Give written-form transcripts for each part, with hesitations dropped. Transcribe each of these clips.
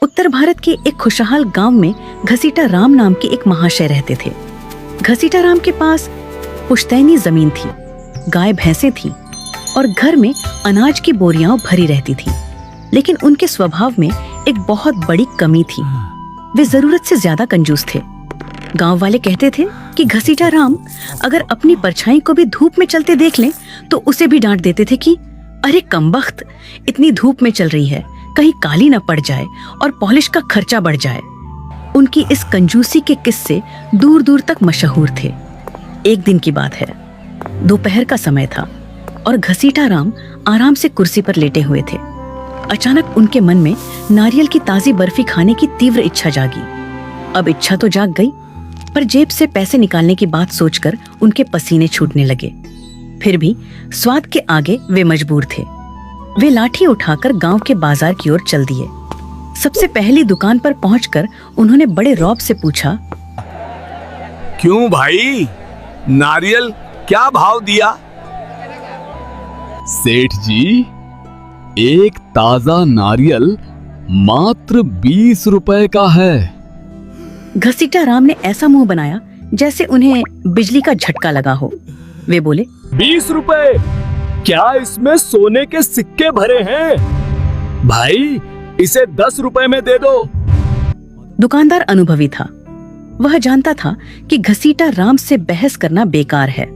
उत्तर भारत के एक खुशहाल गांव में घसीटा राम नाम के एक महाशय रहते थे। घसीटा राम के पास पुश्तैनी जमीन थी, गाय भैंसें थी और घर में अनाज की बोरियां भरी रहती थी। लेकिन उनके स्वभाव में एक बहुत बड़ी कमी थी, वे जरूरत से ज्यादा कंजूस थे। गांव वाले कहते थे कि घसीटा राम अगर अपनी परछाई को भी धूप में चलते देख लें तो उसे भी डांट देते थे कि अरे कमबख्त, इतनी धूप में चल रही है, कहीं काली न पड़ जाए और पॉलिश का खर्चा बढ़ जाए। उनकी इस कंजूसी के किस्से दूर दूर तक मशहूर थे। एक दिन की बात है, दोपहर का समय था और घसीटा राम आराम से कुर्सी पर लेटे हुए थे। अचानक उनके मन में नारियल की ताजी बर्फी खाने की तीव्र इच्छा जागी। अब इच्छा तो जाग गई, पर जेब से पैसे निकालने की बात सोचकर उनके पसीने छूटने लगे। फिर भी स्वाद के आगे वे मजबूर थे। वे लाठी उठाकर गांव के बाजार की ओर चल दिए। सबसे पहली दुकान पर पहुंचकर उन्होंने बड़े रौब से पूछा, क्यों भाई, नारियल क्या भाव दिया? सेठ जी, एक ताजा नारियल मात्र 20 रुपए का है। घसीटा राम ने ऐसा मुंह बनाया जैसे उन्हें बिजली का झटका लगा हो। वे बोले, 20 रुपए? क्या इसमें सोने के सिक्के भरे हैं? भाई इसे 10 रुपए में दे दो। दुकानदार अनुभवी था, वह जानता था कि घसीटा राम से बहस करना बेकार है।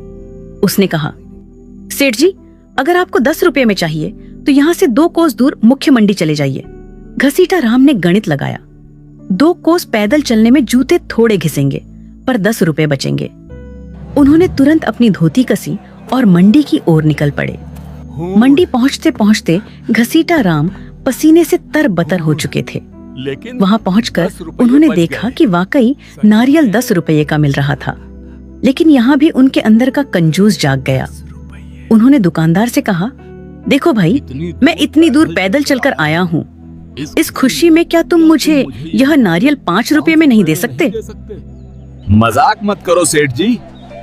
उसने कहा, सेठ जी, अगर आपको 10 रुपए में चाहिए तो यहाँ से 2 कोस दूर मुख्य मंडी चले जाइए। घसीटा राम ने गणित लगाया, 2 कोस पैदल चलने में जूते थोड़े घिसेंगे पर 10 रुपए बचेंगे। उन्होंने तुरंत अपनी धोती कसी और मंडी की ओर निकल पड़े। मंडी पहुंचते पहुंचते घसीटा राम पसीने से तरबतर हो चुके थे। वहां पहुंचकर उन्होंने देखा कि वाकई नारियल 10 रुपये का मिल रहा था। लेकिन यहाँ भी उनके अंदर का कंजूस जाग गया। उन्होंने दुकानदार से कहा, देखो भाई, मैं इतनी दूर पैदल चलकर आया हूँ, इस खुशी में क्या तुम मुझे यह नारियल 5 रुपए में नहीं दे सकते? मजाक मत करो सेठ जी,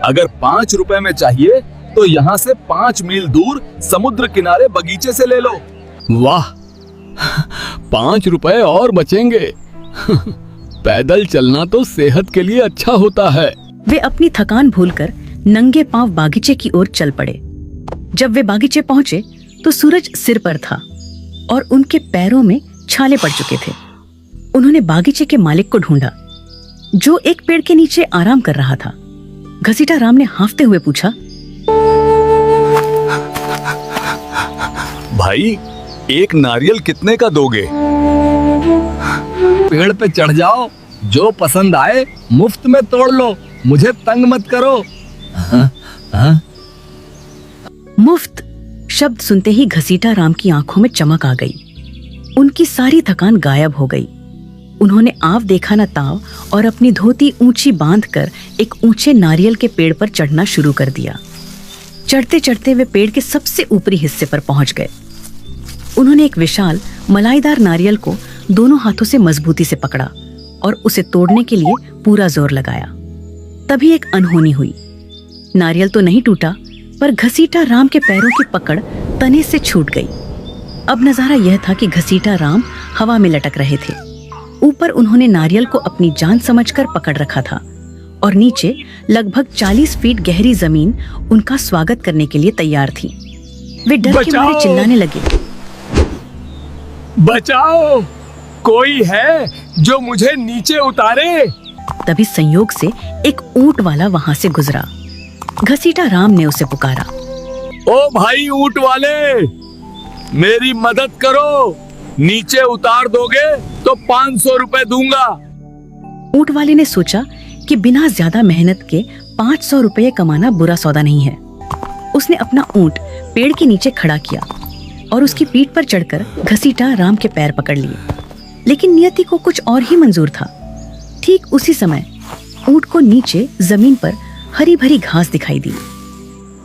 अगर 5 रुपए में चाहिए तो यहाँ से 5 मील दूर समुद्र किनारे बगीचे से ले लो। वाह, 5 रुपए और बचेंगे। पैदल चलना तो सेहत के लिए अच्छा होता है। वे अपनी थकान भूलकर नंगे पांव बागीचे की ओर चल पड़े। जब वे बागीचे पहुंचे तो सूरज सिर पर था और उनके पैरों में छाले पड़ चुके थे। उन्होंने बागीचे के मालिक को ढूंढा, जो एक पेड़ के नीचे आराम कर रहा था। घसीटा राम ने हांफते हुए पूछा, भाई, एक नारियल कितने का दोगे? पेड़ पे चढ़ जाओ, जो पसंद आए मुफ्त में तोड़ लो, मुझे तंग मत करो। मुफ्त शब्द सुनते ही घसीटा राम की आंखों में चमक आ गई। उनकी सारी थकान गायब हो गई। उन्होंने आव देखा न ताव और अपनी धोती ऊंची बांधकर एक ऊंचे नारियल के पेड़ पर चढ़ना शुरू कर दिया। चढ़ते चढ़ते वे पेड़ के सबसे ऊपरी हिस्से पर पहुंच गए। उन्होंने एक विशाल मलाईदार नारियल को दोनों हाथों से मजबूती से पकड़ा और उसे तोड़ने के लिए पूरा जोर लगाया। तभी एक अनहोनी हुई। नारियल तो नहीं टूटा, पर घसीटा राम के पैरों की पकड़ तने से छूट गई। अब नजारा यह था कि घसीटा राम हवा में लटक रहे थे। ऊपर उन्होंने नारियल को अपनी जान समझकर पकड़ रखा था और नीचे लगभग 40 फीट गहरी जमीन उनका स्वागत करने के लिए तैयार थी। वे डर के मारे चिल्लाने लगे, बचाओ, कोई है जो मुझे नीचे उतारे। तभी संयोग से एक ऊंट वाला वहां से गुजरा। घसीटा राम ने उसे पुकारा, ओ भाई ऊंट वाले, मेरी मदद करो, नीचे उतार दोगे तो 500 रुपए दूंगा। ऊंट वाले ने सोचा कि बिना ज्यादा मेहनत के 500 रुपये कमाना बुरा सौदा नहीं है। उसने अपना ऊंट पेड़ के नीचे खड़ा किया और उसकी पीठ पर चढ़कर घसीटा राम के पैर पकड़ लिए। लेकिन नियति को कुछ और ही मंजूर था। ठीक उसी समय ऊंट को नीचे जमीन पर हरी भरी घास दिखाई दी।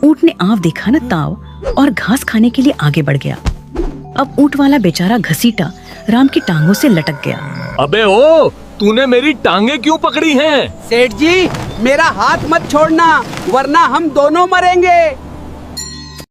ऊंट ने आव देखा न ताव और घास खाने के लिए आगे बढ़ गया। अब ऊंट वाला बेचारा घसीटा राम की टांगों से लटक गया। अबे ओ, तूने मेरी टांगे क्यों पकड़ी हैं? सेठ जी, मेरा हाथ मत छोड़ना, वरना हम दोनों मरेंगे।